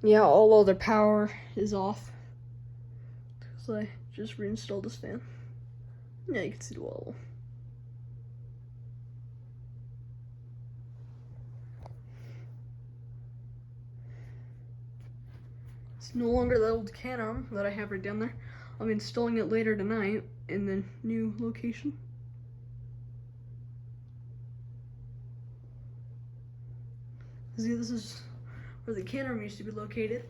Yeah, all other power is off. So I just reinstalled this fan. Yeah, you can see the wall. It's no longer the old can arm that I have right down there. I'll be installing it later tonight in the new location. See, this is where the can arm used to be located.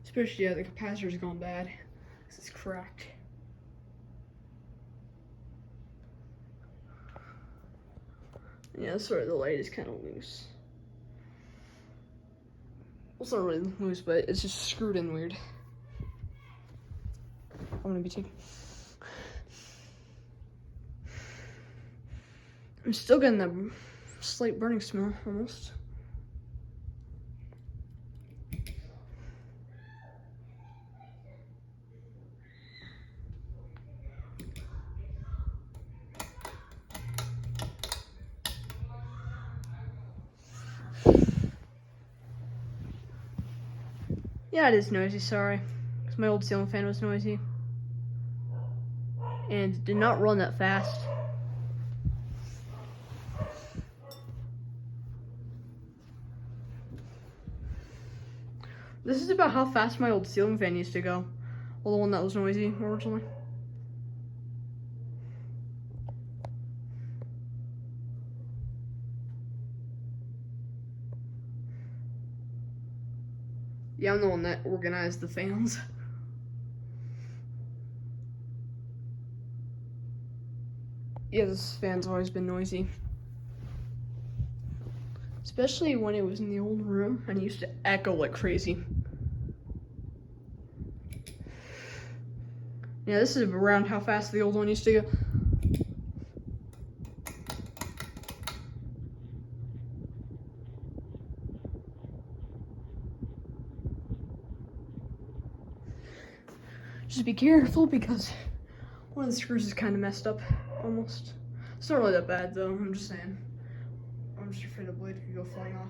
Especially, yeah, the capacitor's gone bad. This is cracked. Yeah, sorry, the light is kind of loose. Well, it's not really loose, but it's just screwed in weird. I'm gonna be taking. I'm still getting that slight burning smell, almost. Yeah, it is noisy, sorry. Because my old ceiling fan was noisy. And it did not run that fast. This is about how fast my old ceiling fan used to go. Well, the one that was noisy originally. Yeah, I'm the one that organized the fans. Yeah, this fan's always been noisy. Especially when it was in the old room and it used to echo like crazy. Yeah, this is around how fast the old one used to go. Just be careful because one of the screws is kind of messed up, almost. It's not really that bad though, I'm just saying. I'm just afraid the blade could go flying off.